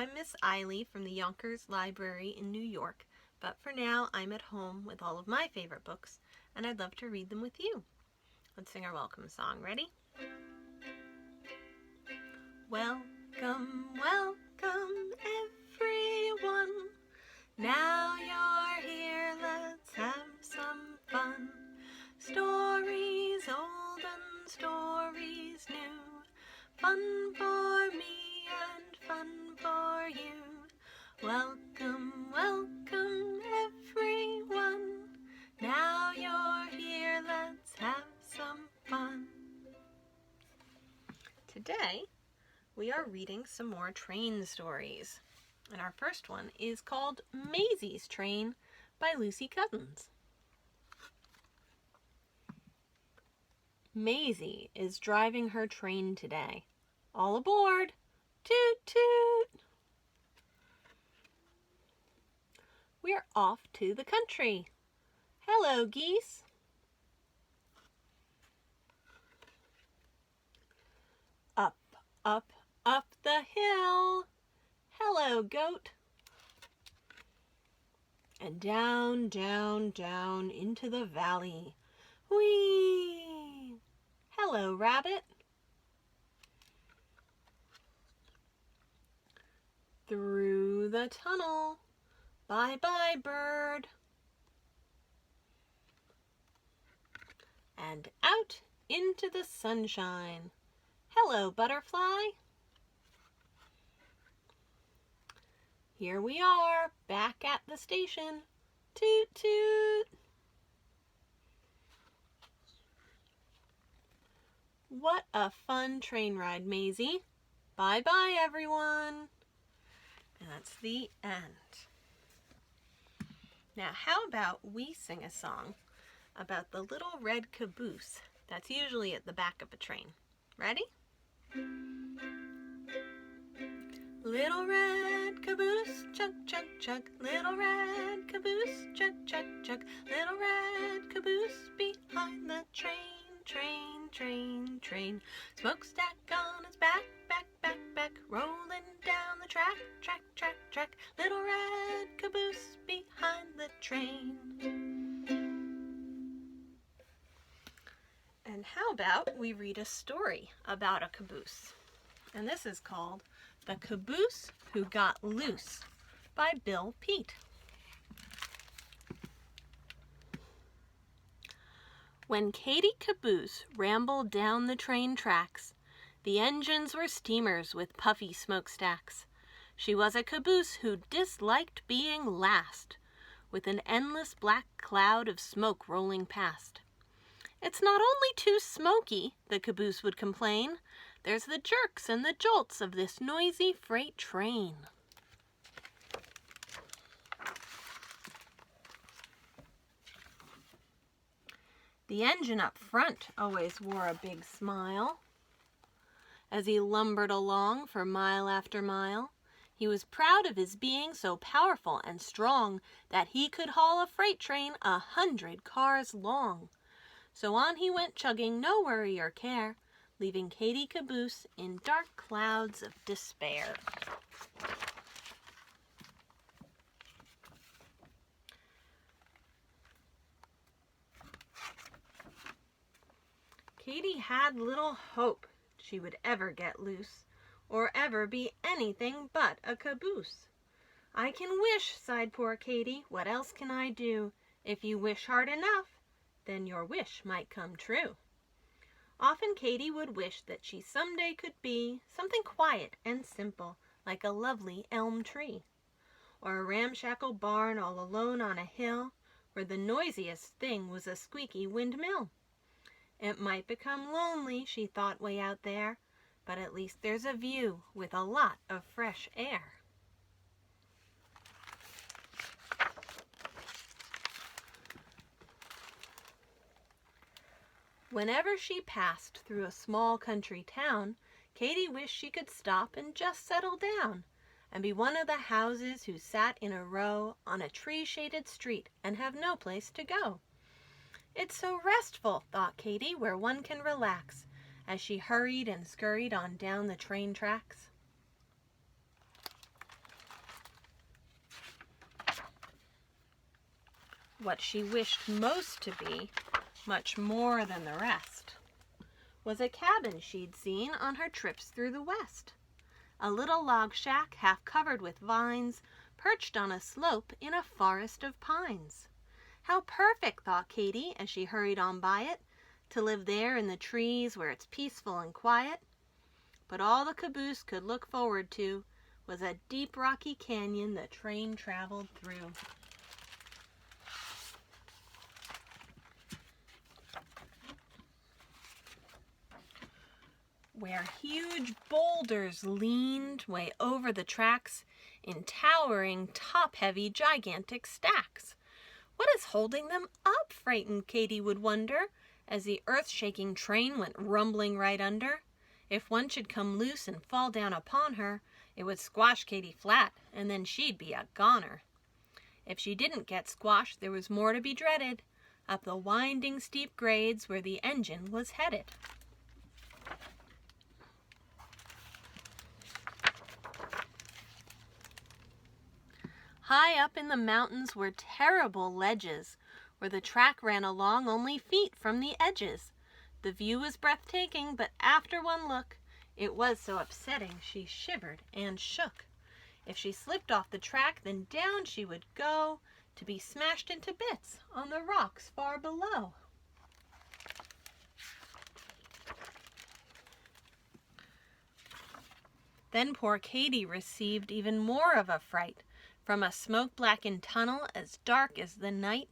I'm Miss Aili from the Yonkers Library in New York, but for now I'm at home with all of my favorite books, and I'd love to read them with you. Let's sing our welcome song. Ready? Welcome, welcome everyone. Now you're here, let's have some fun. Stories old and stories new. Fun for me and fun for you. Welcome, welcome everyone. Now you're here, let's have some fun. Today, we are reading some more train stories. And our first one is called Maisie's Train by Lucy Cousins. Maisy is driving her train today. All aboard! Toot toot! We're off to the country. Hello, geese. Up, up, up the hill. Hello, goat. And down, down, down into the valley. Whee! Hello, rabbit. Through the tunnel. Bye-bye, bird. And out into the sunshine. Hello, butterfly. Here we are, back at the station. Toot toot. What a fun train ride, Maisy. Bye-bye, everyone. And that's the end. Now, how about we sing a song about the little red caboose that's usually at the back of a train. Ready? Little red caboose, chug, chug, chug. Little red caboose, chug, chug, chug. Little red caboose behind the train, train, train, train. Smokestack on its back, back, back, back. Rolling down the track, track, track, track. Little red caboose behind the train. And how about we read a story about a caboose? And this is called The Caboose Who Got Loose by Bill Peet. When Katy Caboose rambled down the train tracks, the engines were steamers with puffy smokestacks. She was a caboose who disliked being last, with an endless black cloud of smoke rolling past. It's not only too smoky, the caboose would complain. There's the jerks and the jolts of this noisy freight train. The engine up front always wore a big smile. As he lumbered along for mile after mile, he was proud of his being so powerful and strong that he could haul a freight train 100 cars long. So on he went chugging, no worry or care, leaving Katy Caboose in dark clouds of despair. Katy had little hope she would ever get loose, or ever be anything but a caboose. I can wish, sighed poor Katy, what else can I do? If you wish hard enough, then your wish might come true. Often Katy would wish that she someday could be something quiet and simple, like a lovely elm tree, or a ramshackle barn all alone on a hill, where the noisiest thing was a squeaky windmill. It might become lonely, she thought, way out there, but at least there's a view with a lot of fresh air. Whenever she passed through a small country town, Katy wished she could stop and just settle down and be one of the houses who sat in a row on a tree-shaded street and have no place to go. It's so restful, thought Katy, where one can relax, as she hurried and scurried on down the train tracks. What she wished most to be, much more than the rest, was a cabin she'd seen on her trips through the West. A little log shack half covered with vines, perched on a slope in a forest of pines. How perfect, thought Katy as she hurried on by it, to live there in the trees where it's peaceful and quiet. But all the caboose could look forward to was a deep rocky canyon the train traveled through. Where huge boulders leaned way over the tracks in towering, top-heavy, gigantic stacks. What is holding them up, frightened Katy would wonder, as the earth-shaking train went rumbling right under. If one should come loose and fall down upon her, it would squash Katy flat, and then she'd be a goner. If she didn't get squashed, there was more to be dreaded, up the winding, steep grades where the engine was headed. High up in the mountains were terrible ledges, where the track ran along only feet from the edges. The view was breathtaking, but after one look, it was so upsetting she shivered and shook. If she slipped off the track, then down she would go, to be smashed into bits on the rocks far below. Then poor Katy received even more of a fright, from a smoke-blackened tunnel as dark as the night,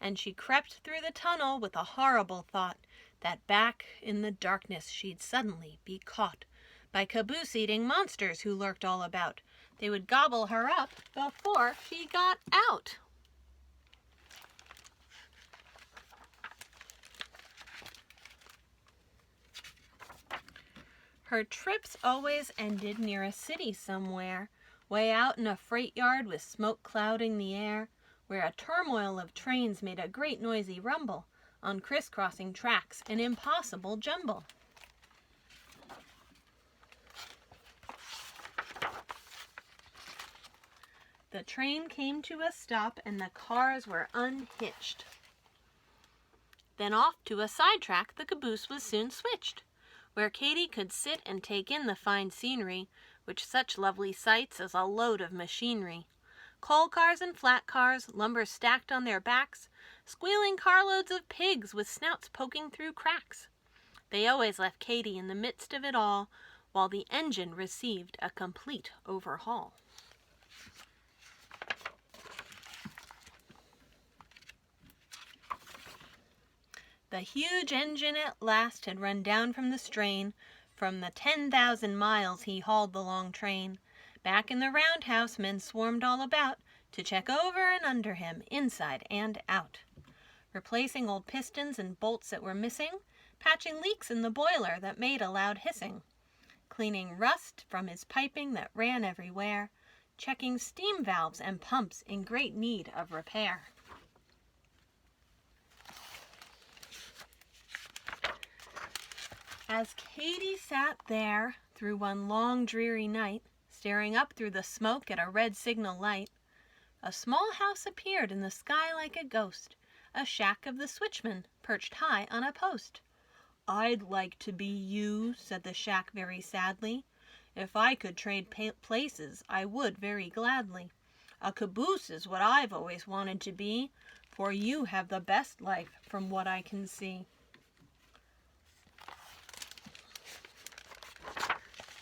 and she crept through the tunnel with a horrible thought that back in the darkness she'd suddenly be caught by caboose-eating monsters who lurked all about. They would gobble her up before she got out. Her trips always ended near a city somewhere, way out in a freight yard with smoke clouding the air, where a turmoil of trains made a great noisy rumble on crisscrossing tracks, an impossible jumble. The train came to a stop and the cars were unhitched. Then off to a side track the caboose was soon switched, where Katy could sit and take in the fine scenery, which such lovely sights as a load of machinery. Coal cars and flat cars, lumber stacked on their backs, squealing carloads of pigs with snouts poking through cracks. They always left Katy in the midst of it all, while the engine received a complete overhaul. The huge engine at last had run down from the strain. From the 10,000 miles he hauled the long train. Back in the roundhouse men swarmed all about to check over and under him, inside and out. Replacing old pistons and bolts that were missing, patching leaks in the boiler that made a loud hissing, cleaning rust from his piping that ran everywhere, checking steam valves and pumps in great need of repair. As Katy sat there through one long dreary night, staring up through the smoke at a red signal light, a small house appeared in the sky like a ghost, a shack of the switchman perched high on a post. "I'd like to be you," said the shack very sadly. "If I could trade places, I would very gladly. A caboose is what I've always wanted to be, for you have the best life from what I can see."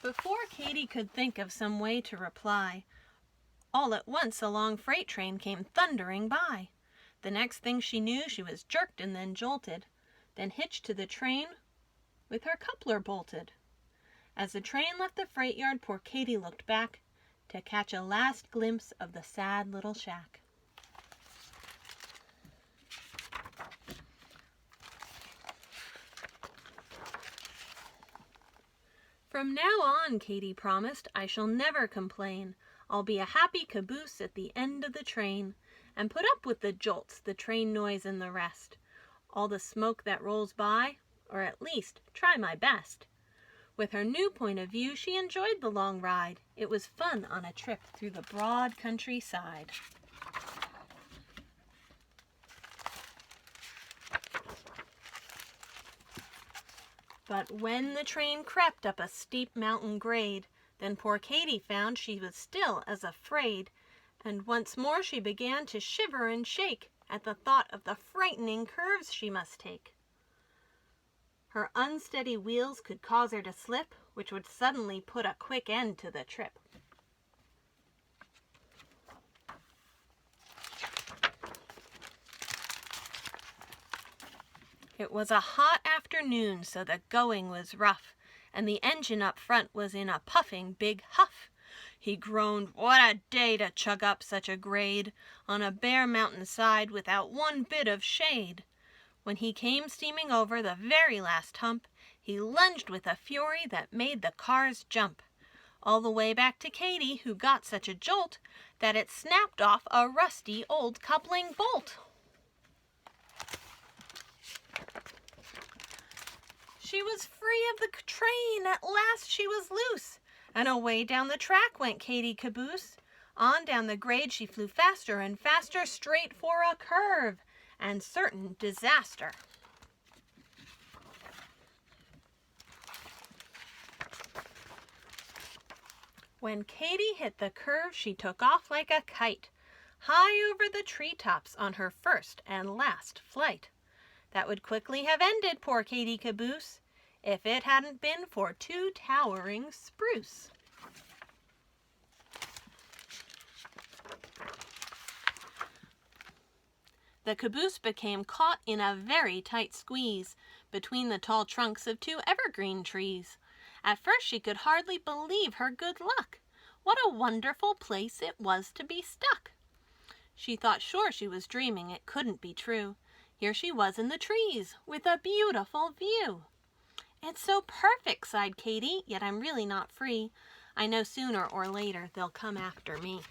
Before Katy could think of some way to reply, all at once a long freight train came thundering by. The next thing she knew, she was jerked and then jolted, then hitched to the train with her coupler bolted. As the train left the freight yard, poor Katy looked back to catch a last glimpse of the sad little shack. "From now on," Katy promised, "I shall never complain. I'll be a happy caboose at the end of the train, and put up with the jolts, the train noise, and the rest, all the smoke that rolls by, or at least try my best." With her new point of view, she enjoyed the long ride. It was fun on a trip through the broad countryside. But when the train crept up a steep mountain grade, then poor Katy found she was still as afraid, and once more she began to shiver and shake at the thought of the frightening curves she must take. Her unsteady wheels could cause her to slip, which would suddenly put a quick end to the trip. It was a hot afternoon, so the going was rough, and the engine up front was in a puffing big huff. He groaned, "What a day to chug up such a grade, on a bare mountainside without one bit of shade." When he came steaming over the very last hump, he lunged with a fury that made the cars jump, all the way back to Katy, who got such a jolt that it snapped off a rusty old coupling bolt. She was free of the train, at last she was loose, and away down the track went Katy Caboose. On down the grade she flew faster and faster, straight for a curve and certain disaster. When Katy hit the curve, she took off like a kite, high over the treetops on her first and last flight. That would quickly have ended poor Katy Caboose if it hadn't been for two towering spruce. The caboose became caught in a very tight squeeze between the tall trunks of two evergreen trees. At first she could hardly believe her good luck. What a wonderful place it was to be stuck! She thought sure she was dreaming, it couldn't be true. Here she was in the trees, with a beautiful view. "It's so perfect," sighed Katy, "yet I'm really not free. I know sooner or later they'll come after me."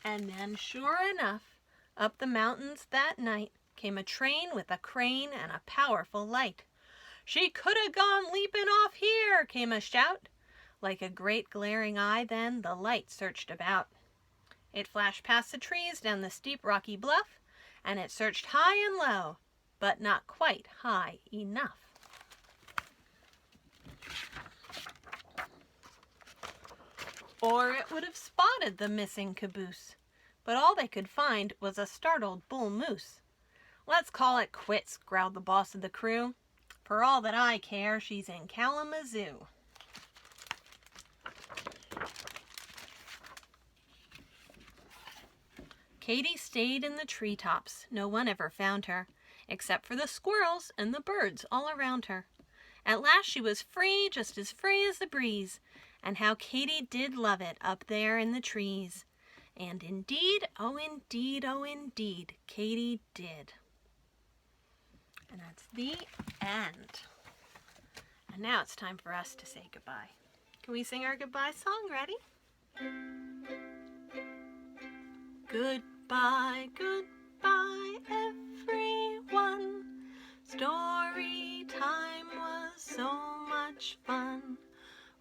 And then, sure enough, up the mountains that night came a train with a crane and a powerful light. "She could have gone leaping off here," came a shout. Like a great glaring eye, then, the light searched about. It flashed past the trees down the steep rocky bluff, and it searched high and low, but not quite high enough. Or it would have spotted the missing caboose, but all they could find was a startled bull moose. "Let's call it quits," growled the boss of the crew. "For all that I care, she's in Kalamazoo." Katy stayed in the treetops. No one ever found her, except for the squirrels and the birds all around her. At last she was free, just as free as the breeze, and how Katy did love it up there in the trees. And indeed, oh indeed, oh indeed, Katy did. And that's the end. And now it's time for us to say goodbye. Can we sing our goodbye song? Ready? Goodbye, goodbye, everyone. Story time was so much fun.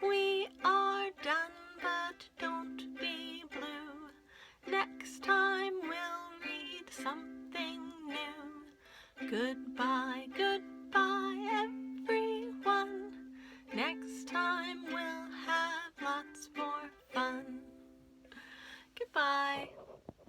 We are done, but don't be blue. Next time we'll read something new. Goodbye, goodbye, everyone. Next time we'll have